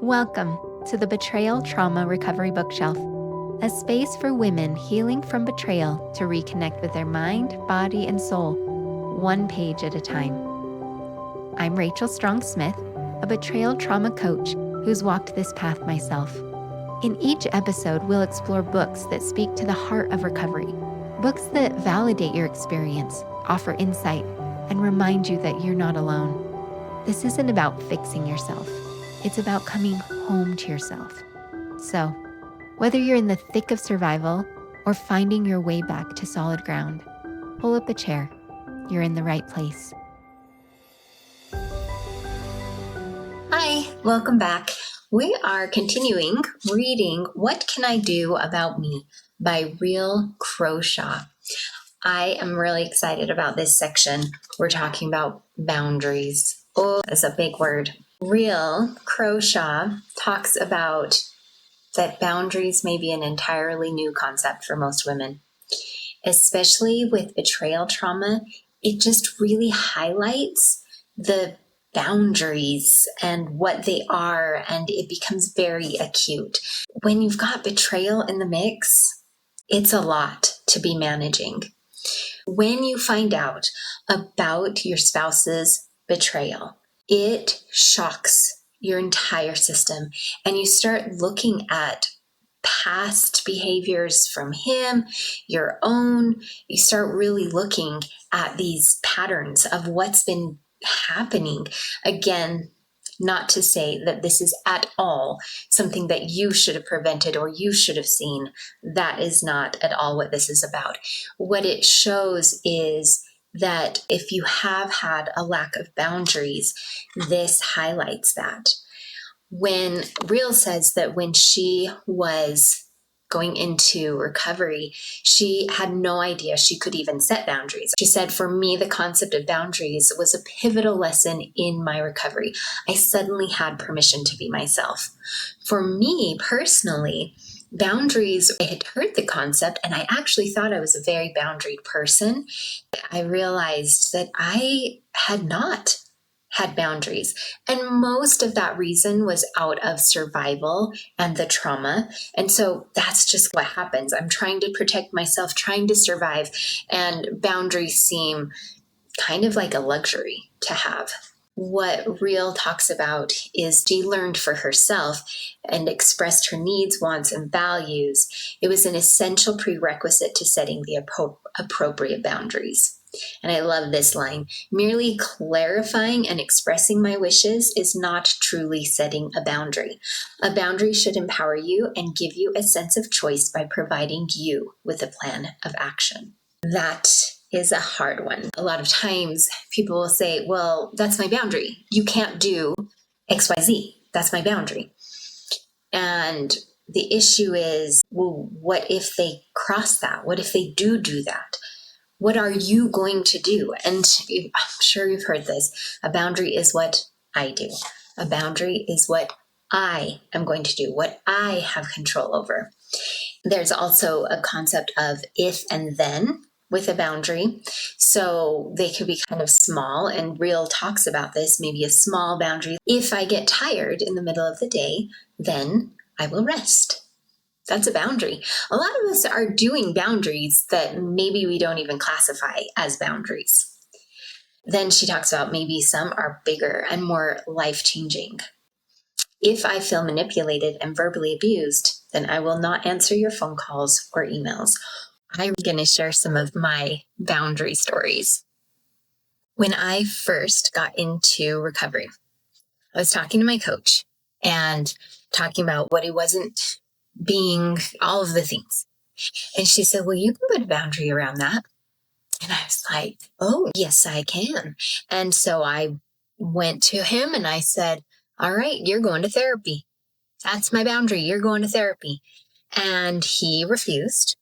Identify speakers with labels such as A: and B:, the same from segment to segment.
A: Welcome to the Betrayal Trauma Recovery Bookshelf, a space for women healing from betrayal to reconnect with their mind, body, and soul, one page at a time. I'm Rachel Strong-Smith, a betrayal trauma coach who's walked this path myself. In each episode, we'll explore books that speak to the heart of recovery, books that validate your experience, offer insight, and remind you that you're not alone. This isn't about fixing yourself. It's about coming home to yourself. So, whether you're in the thick of survival or finding your way back to solid ground, pull up a chair. You're in the right place.
B: Hi, welcome back. We are continuing reading What Can I Do About Me by Rhyll Croshaw. I am really excited about this section. We're talking about boundaries. Oh, that's a big word. Rhyll Croshaw talks about that boundaries may be an entirely new concept for most women, especially with betrayal trauma. It just really highlights the boundaries and what they are, and it becomes very acute. When you've got betrayal in the mix, it's a lot to be managing. When you find out about your spouse's betrayal, it shocks your entire system, and you start looking at past behaviors from him, your own. You start really looking at these patterns of what's been happening. Again, not to say that this is at all something that you should have prevented or you should have seen. That is not at all what this is about. What it shows is that if you have had a lack of boundaries, this highlights that. When Rhyll says that when she was going into recovery, she had no idea she could even set boundaries. She said, for me, the concept of boundaries was a pivotal lesson in my recovery. I suddenly had permission to be myself. For me personally, boundaries, I had heard the concept and I actually thought I was a very boundaried person. I realized that I had not had boundaries. And most of that reason was out of survival and the trauma. And so that's just what happens. I'm trying to protect myself, trying to survive, and boundaries seem kind of like a luxury to have. What Rhyll talks about is she learned for herself and expressed her needs, wants, and values. It was an essential prerequisite to setting the appropriate boundaries. And I love this line. Merely clarifying and expressing my wishes is not truly setting a boundary. A boundary should empower you and give you a sense of choice by providing you with a plan of action. That is a hard one. A lot of times people will say, well, that's my boundary. You can't do XYZ. That's my boundary. And the issue is, well, what if they cross that? What if they do that? What are you going to do? And I'm sure you've heard this. A boundary is what I do. A boundary is what I am going to do, what I have control over. There's also a concept of if and then with a boundary. So they could be kind of small, and Rhyll talks about this, maybe a small boundary. If I get tired in the middle of the day, then I will rest. That's a boundary. A lot of us are doing boundaries that maybe we don't even classify as boundaries. Then she talks about maybe some are bigger and more life-changing. If I feel manipulated and verbally abused, then I will not answer your phone calls or emails. I'm going to share some of my boundary stories. When I first got into recovery, I was talking to my coach and talking about what he wasn't being, all of the things. And she said, well, you can put a boundary around that. And I was like, oh, yes, I can. And so I went to him and I said, all right, you're going to therapy. That's my boundary. You're going to therapy. And he refused.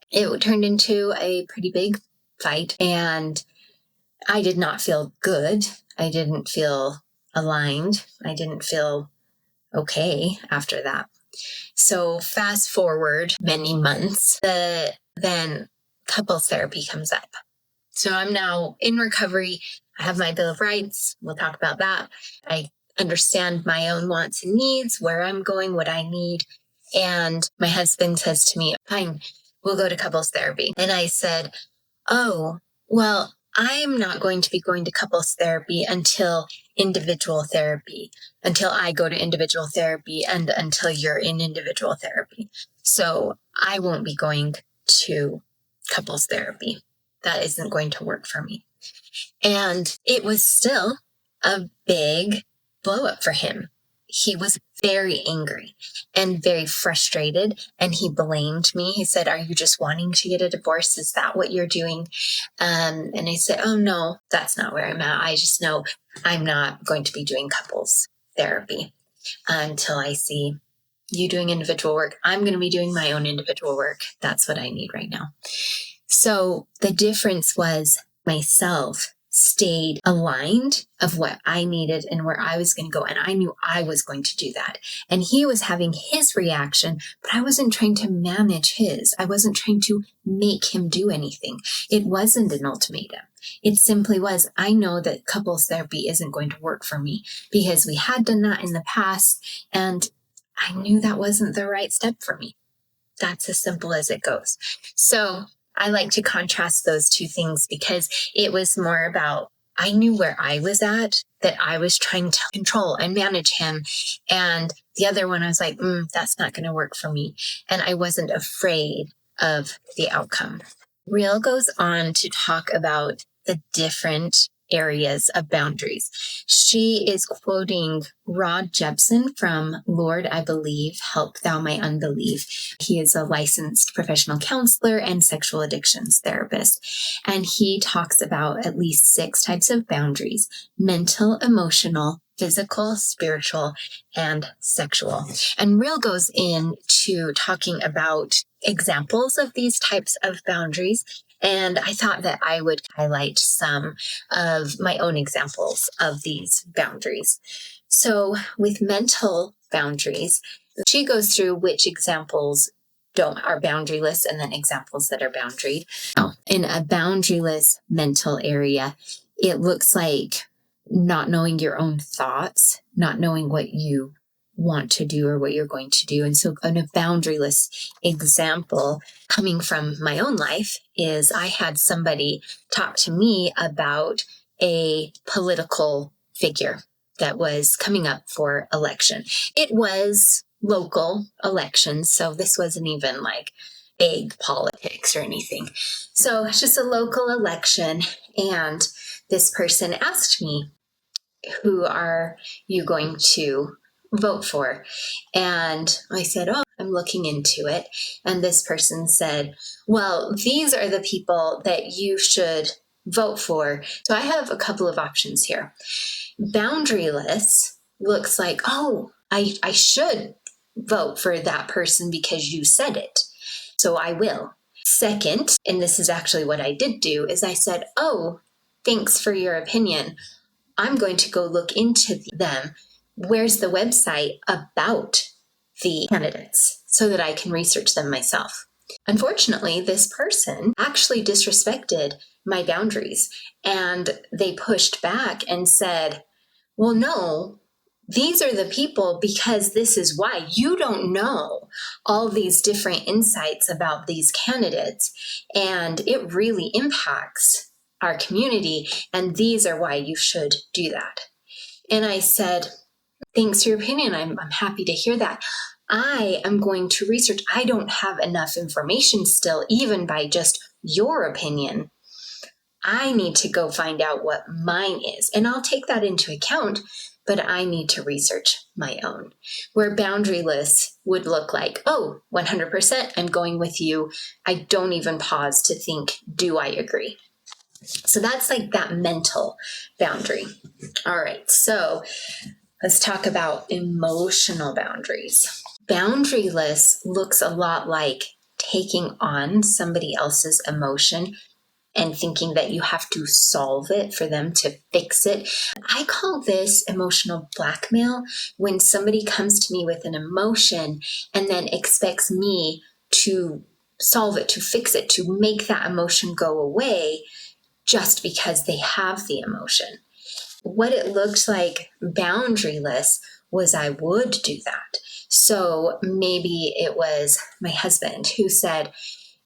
B: It turned into a pretty big fight. And I did not feel good. I didn't feel aligned. I didn't feel okay after that. So fast forward many months, then couples therapy comes up. So I'm now in recovery. I have my Bill of Rights. We'll talk about that. I understand my own wants and needs, where I'm going, what I need. And my husband says to me, fine, we'll go to couples therapy. And I said, oh, well, I'm not going to be going to couples therapy until I go to individual therapy and until you're in individual therapy. So I won't be going to couples therapy. That isn't going to work for me. And it was still a big blow up for him. He was very angry and very frustrated, and he blamed me. He said, are you just wanting to get a divorce? Is that what you're doing? And I said, oh, no, that's not where I'm at. I just know I'm not going to be doing couples therapy until I see you doing individual work. I'm going to be doing my own individual work. That's what I need right now. So the difference was myself stayed aligned of what I needed and where I was going to go. And I knew I was going to do that. And he was having his reaction, but I wasn't trying to manage his. I wasn't trying to make him do anything. It wasn't an ultimatum. It simply was, I know that couples therapy isn't going to work for me because we had done that in the past. And I knew that wasn't the right step for me. That's as simple as it goes. So I like to contrast those two things because it was more about, I knew where I was at, that I was trying to control and manage him. And the other one, I was like, that's not going to work for me. And I wasn't afraid of the outcome. Rhyll goes on to talk about the different areas of boundaries. She is quoting Rod Jepson from Lord, I Believe, Help Thou My Unbelief. He is a licensed professional counselor and sexual addictions therapist. And he talks about at least 6 types of boundaries: mental, emotional, physical, spiritual, and sexual. And Rhyll goes into talking about examples of these types of boundaries. And I thought that I would highlight some of my own examples of these boundaries. So with mental boundaries, she goes through which examples are boundaryless and then examples that are boundaried. Now, in a boundaryless mental area, it looks like not knowing your own thoughts, not knowing what you want to do or what you're going to do. And so in a boundaryless example coming from my own life is I had somebody talk to me about a political figure that was coming up for election. It was local elections, so this wasn't even like big politics or anything. So it's just a local election, and this person asked me, who are you going to vote for? And I said, oh, I'm looking into it. And this person said, well, these are the people that you should vote for. So I have a couple of options here. Boundaryless looks like, oh, I should vote for that person because you said it. So I will. Second, and this is actually what I did do, is I said, oh, thanks for your opinion. I'm going to go look into them. Where's the website about the candidates so that I can research them myself? Unfortunately, this person actually disrespected my boundaries, and they pushed back and said, well, no, these are the people because this is why. You don't know all these different insights about these candidates, and it really impacts our community, and these are why you should do that. And I said, thanks for your opinion. I'm happy to hear that. I am going to research. I don't have enough information still, even by just your opinion. I need to go find out what mine is, and I'll take that into account, but I need to research my own. Where boundaryless would look like, oh, 100%, I'm going with you. I don't even pause to think, do I agree? So that's like that mental boundary. All right, so let's talk about emotional boundaries. Boundaryless looks a lot like taking on somebody else's emotion and thinking that you have to solve it for them to fix it. I call this emotional blackmail, when somebody comes to me with an emotion and then expects me to solve it, to fix it, to make that emotion go away just because they have the emotion. what it looked like boundaryless was I would do that. So maybe it was my husband who said,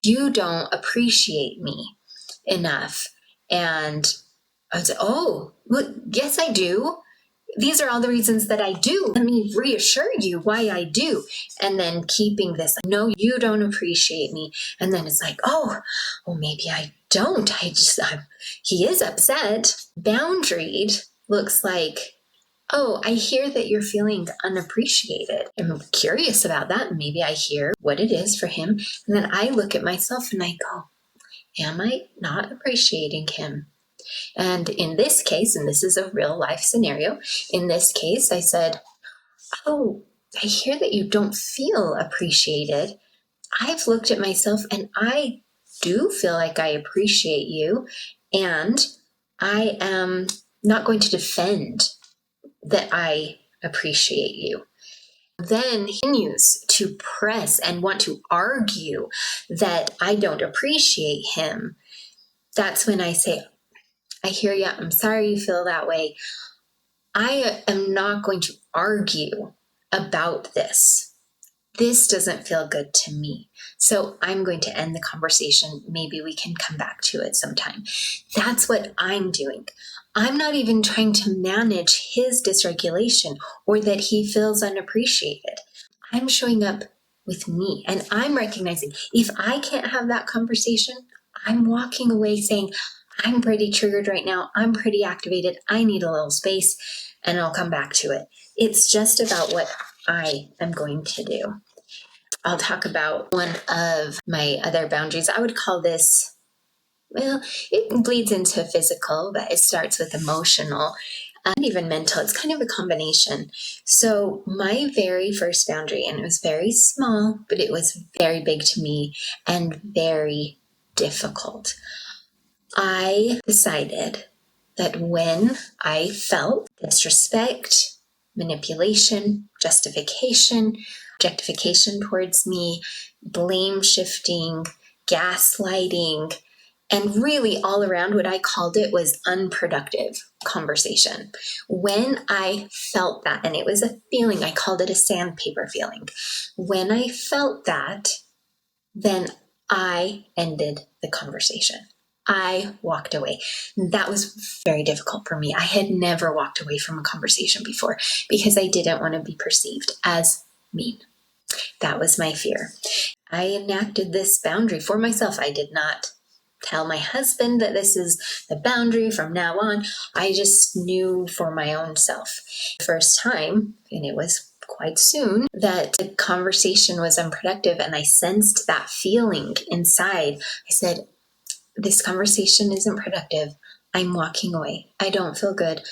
B: "You don't appreciate me enough." And I would say, "Oh, well, yes, I do. These are all the reasons that I do. Let me reassure you why I do." And then keeping this, "No, you don't appreciate me." And then it's like, "Oh, well, maybe I don't. He is upset." Boundaried looks like, "Oh, I hear that you're feeling unappreciated. I'm curious about that. Maybe I hear what it is for him." And then I look at myself and I go, "Am I not appreciating him?" And in this case, and this is a real life scenario, in this case, I said, "Oh, I hear that you don't feel appreciated. I've looked at myself and I do feel like I appreciate you. And I am not going to defend that I appreciate you." Then he continues to press and want to argue that I don't appreciate him. That's when I say, "I hear you. I'm sorry you feel that way. I am not going to argue about this. This doesn't feel good to me. So I'm going to end the conversation. Maybe we can come back to it sometime." That's what I'm doing. I'm not even trying to manage his dysregulation or that he feels unappreciated. I'm showing up with me and I'm recognizing if I can't have that conversation, I'm walking away saying, "I'm pretty triggered right now. I'm pretty activated. I need a little space and I'll come back to it." It's just about what I am going to do. I'll talk about one of my other boundaries. I would call this, well, it bleeds into physical, but it starts with emotional and even mental. It's kind of a combination. So, my very first boundary, and it was very small, but it was very big to me and very difficult. I decided that when I felt disrespect, manipulation, justification, objectification towards me, blame shifting, gaslighting, and really all around what I called it was unproductive conversation. When I felt that, and it was a feeling, I called it a sandpaper feeling. When I felt that, then I ended the conversation. I walked away. That was very difficult for me. I had never walked away from a conversation before because I didn't want to be perceived as mean. That was my fear. I enacted this boundary for myself. I did not tell my husband that this is the boundary from now on. I just knew for my own self. First time, and it was quite soon, that the conversation was unproductive and I sensed that feeling inside. I said, "This conversation isn't productive. I'm walking away. I don't feel good.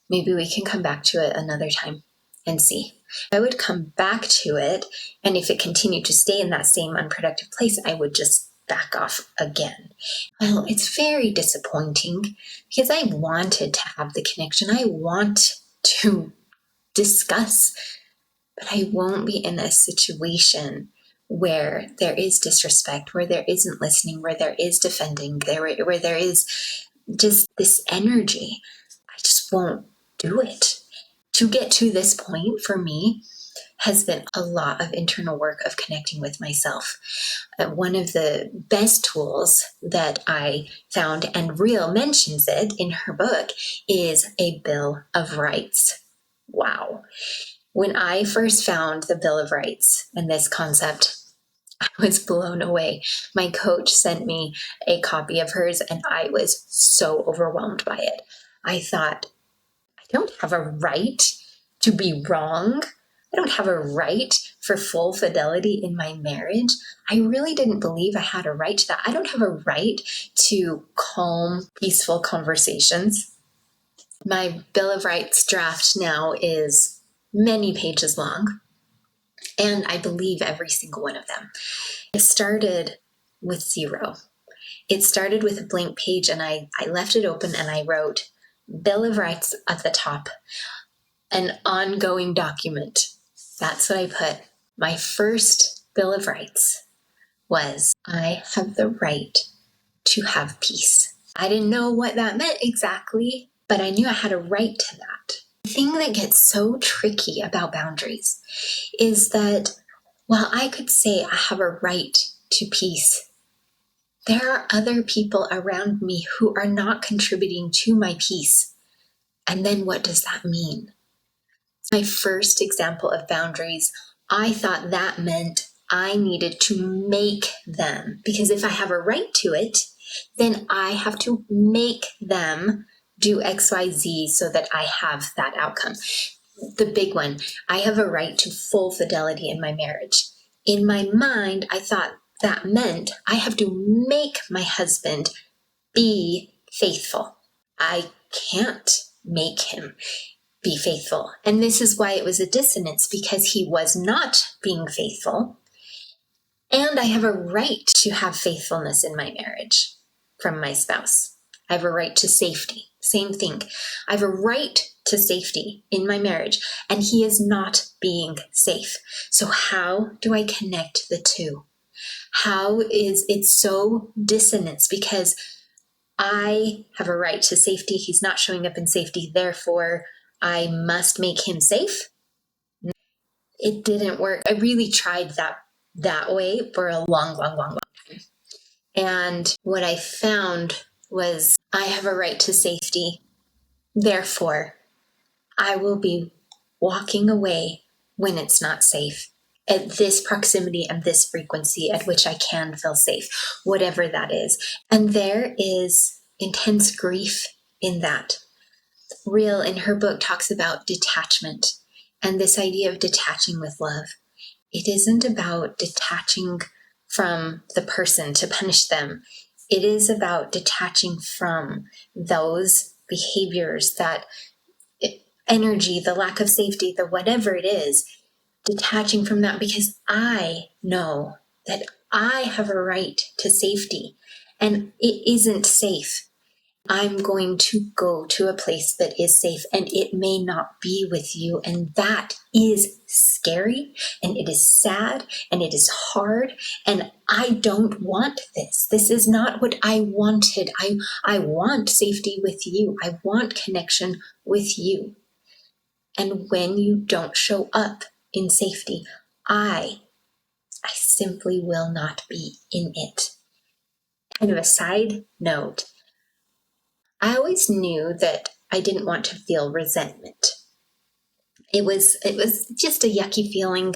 B: Maybe we can come back to it another time and see." I would come back to it, and if it continued to stay in that same unproductive place, I would just back off again. Well, it's very disappointing because I wanted to have the connection. I want to discuss, but I won't be in a situation where there is disrespect, where there isn't listening, where there is defending, where there is just this energy. I just won't do it. To get to this point for me has been a lot of internal work of connecting with myself. One of the best tools that I found, and Rhyll mentions it in her book, is a Bill of Rights. Wow. When I first found the Bill of Rights and this concept, I was blown away. My coach sent me a copy of hers, and I was so overwhelmed by it. I thought, I don't have a right to be wrong. I don't have a right for full fidelity in my marriage. I really didn't believe I had a right to that. I don't have a right to calm, peaceful conversations. My Bill of Rights draft now is many pages long, and I believe every single one of them. It started with zero. It started with a blank page, and I left it open and I wrote Bill of Rights at the top, an ongoing document. That's what I put. My first Bill of Rights was I have the right to have peace. I didn't know what that meant exactly, but I knew I had a right to that. The thing that gets so tricky about boundaries is that while I could say I have a right to peace, there are other people around me who are not contributing to my peace. And then what does that mean? My first example of boundaries, I thought that meant I needed to make them, because if I have a right to it, then I have to make them do XYZ so that I have that outcome. The big one, I have a right to full fidelity in my marriage. In my mind, I thought that meant I have to make my husband be faithful. I can't make him be faithful. And this is why it was a dissonance, because he was not being faithful. And I have a right to have faithfulness in my marriage from my spouse. I have a right to safety. Same thing. I have a right to safety in my marriage, and he is not being safe. So how do I connect the two? How is it so dissonance? Because I have a right to safety. He's not showing up in safety. Therefore, I must make him safe. It didn't work. I really tried that way for a long time. And what I found was I have a right to safety. Therefore, I will be walking away when it's not safe, at this proximity and this frequency at which I can feel safe, whatever that is. And there is intense grief in that. Rhyll, in her book, talks about detachment and this idea of detaching with love. It isn't about detaching from the person to punish them. It is about detaching from those behaviors, that energy, the lack of safety, the whatever it is, detaching from that, because I know that I have a right to safety and it isn't safe. I'm going to go to a place that is safe, and it may not be with you. And that is scary, and it is sad, and it is hard. And I don't want this. This is not what I wanted. I want safety with you. I want connection with you. And when you don't show up in safety, I simply will not be in it. Kind of a side note, I always knew that I didn't want to feel resentment. It was just a yucky feeling,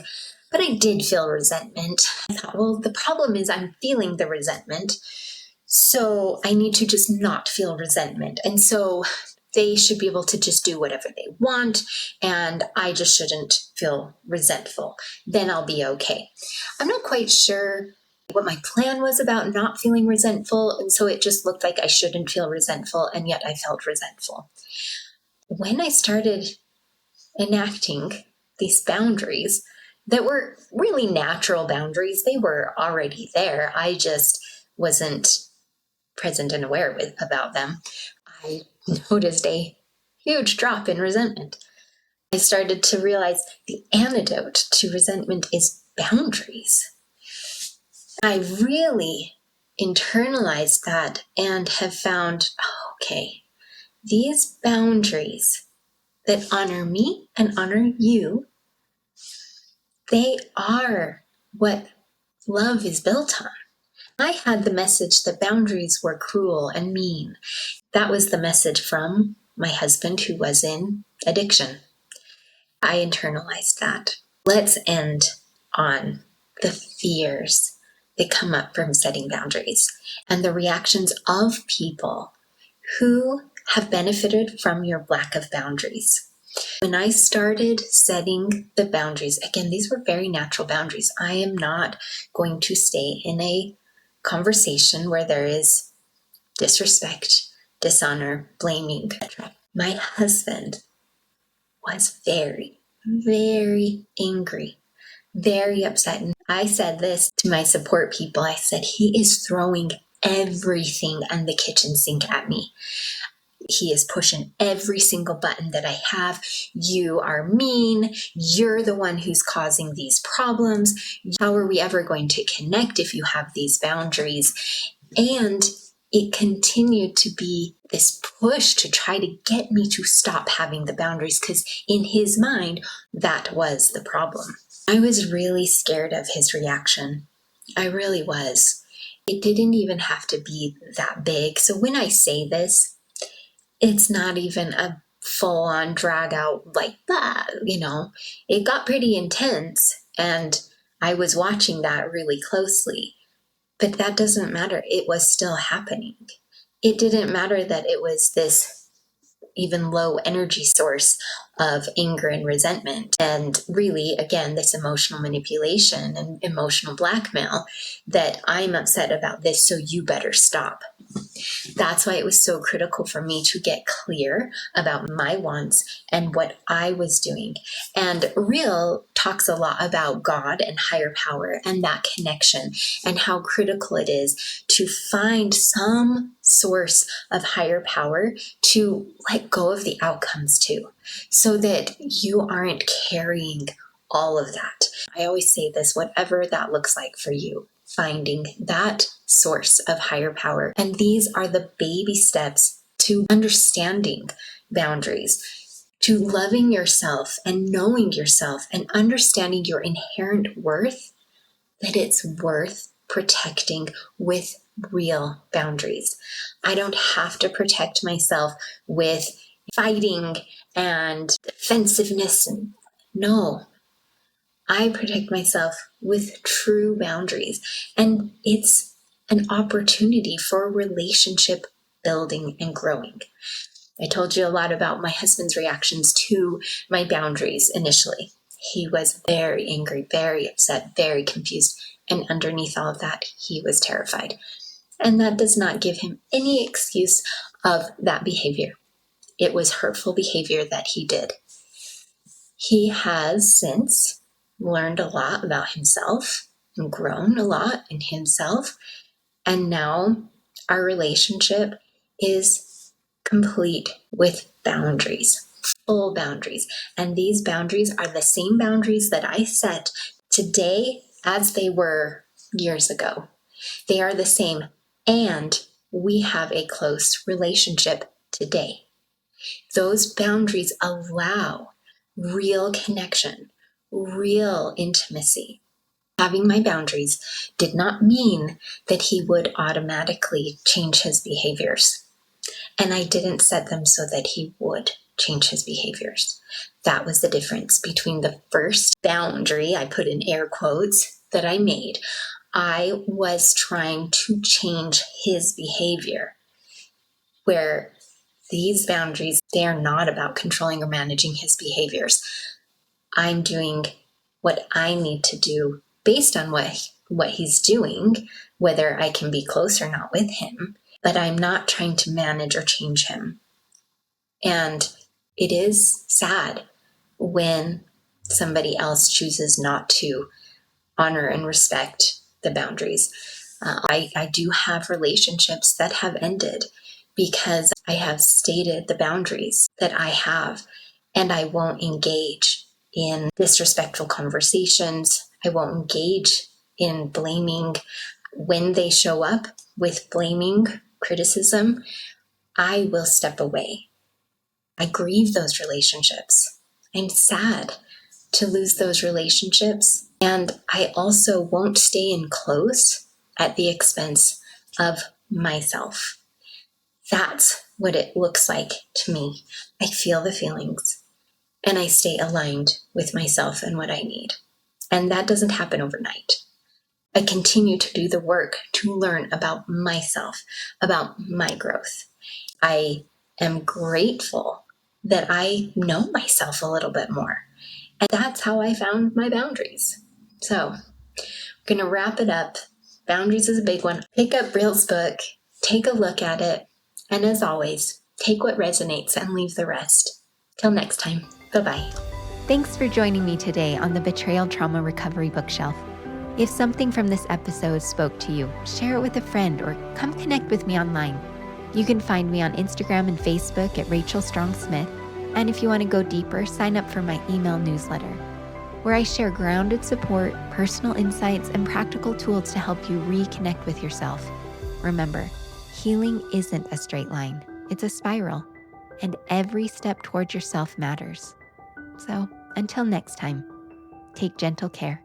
B: but I did feel resentment. I thought, well, the problem is I'm feeling the resentment, so I need to just not feel resentment. And so they should be able to just do whatever they want, and I just shouldn't feel resentful. Then I'll be okay. I'm not quite sure what my plan was about not feeling resentful, and so it just looked like I shouldn't feel resentful, and yet I felt resentful. When I started enacting these boundaries that were really natural boundaries, they were already there. I just wasn't present and aware about them. I noticed a huge drop in resentment. I started to realize the antidote to resentment is boundaries. I really internalized that and have found, okay, these boundaries that honor me and honor you, they are what love is built on. I had the message that boundaries were cruel and mean. That was the message from my husband, who was in addiction. I internalized that. Let's end on the fears that come up from setting boundaries and the reactions of people who have benefited from your lack of boundaries. When I started setting the boundaries, again, these were very natural boundaries. I am not going to stay in a conversation where there is disrespect, dishonor, blaming, etc. My husband was very, very angry, very upset. And I said this to my support people. I said, he is throwing everything and the kitchen sink at me. He is pushing every single button that I have. You are mean. You're the one who's causing these problems. How are we ever going to connect if you have these boundaries? And it continued to be this push to try to get me to stop having the boundaries, because in his mind, that was the problem. I was really scared of his reaction. I really was. It didn't even have to be that big. So when I say this, it's not even a full on drag out like that, It got pretty intense, and I was watching that really closely. But that doesn't matter. It was still happening. It didn't matter that it was this even low energy source of anger and resentment. And really, again, this emotional manipulation and emotional blackmail that I'm upset about this, so you better stop. That's why it was so critical for me to get clear about my wants and what I was doing. And Rhyll talks a lot about God and higher power and that connection, and how critical it is to find some source of higher power to let go of the outcomes to, so that you aren't carrying all of that. I always say this, whatever that looks like for you, finding that source of higher power. And these are the baby steps to understanding boundaries, to loving yourself and knowing yourself and understanding your inherent worth, that it's worth protecting with real boundaries. I don't have to protect myself with fighting and defensiveness. No, I protect myself with true boundaries. And it's an opportunity for relationship building and growing. I told you a lot about my husband's reactions to my boundaries initially. He was very angry, very upset, very confused. And underneath all of that, he was terrified. And that does not give him any excuse of that behavior. It was hurtful behavior that he did. He has since learned a lot about himself and grown a lot in himself. And now our relationship is complete with boundaries, full boundaries. And these boundaries are the same boundaries that I set today as they were years ago. They are the same. And we have a close relationship today. Those boundaries allow real connection, real intimacy. Having my boundaries did not mean that he would automatically change his behaviors. And I didn't set them so that he would change his behaviors. That was the difference between the first boundary, I put in air quotes, that I made. I was trying to change his behavior, where these boundaries, they are not about controlling or managing his behaviors. I'm doing what I need to do based on what he's doing, whether I can be close or not with him, but I'm not trying to manage or change him. And it is sad when somebody else chooses not to honor and respect the boundaries. I do have relationships that have ended because I have stated the boundaries that I have, and I won't engage in disrespectful conversations. I won't engage in blaming. When they show up with blaming, criticism, I will step away. I grieve those relationships. I'm sad to lose those relationships. And I also won't stay in close at the expense of myself. That's what it looks like to me. I feel the feelings and I stay aligned with myself and what I need. And that doesn't happen overnight. I continue to do the work to learn about myself, about my growth. I am grateful that I know myself a little bit more. And that's how I found my boundaries. So I'm going to wrap it up. Boundaries is a big one. Pick up Rhyll's book, take a look at it. And as always, take what resonates and leave the rest. Till next time, bye-bye.
A: Thanks for joining me today on the Betrayal Trauma Recovery Bookshelf. If something from this episode spoke to you, share it with a friend or come connect with me online. You can find me on Instagram and Facebook at Rachel Strong Smith. And if you want to go deeper, sign up for my email newsletter, where I share grounded support, personal insights, and practical tools to help you reconnect with yourself. Remember, Healing isn't a straight line, it's a spiral, and every step toward yourself matters. So, until next time, take gentle care.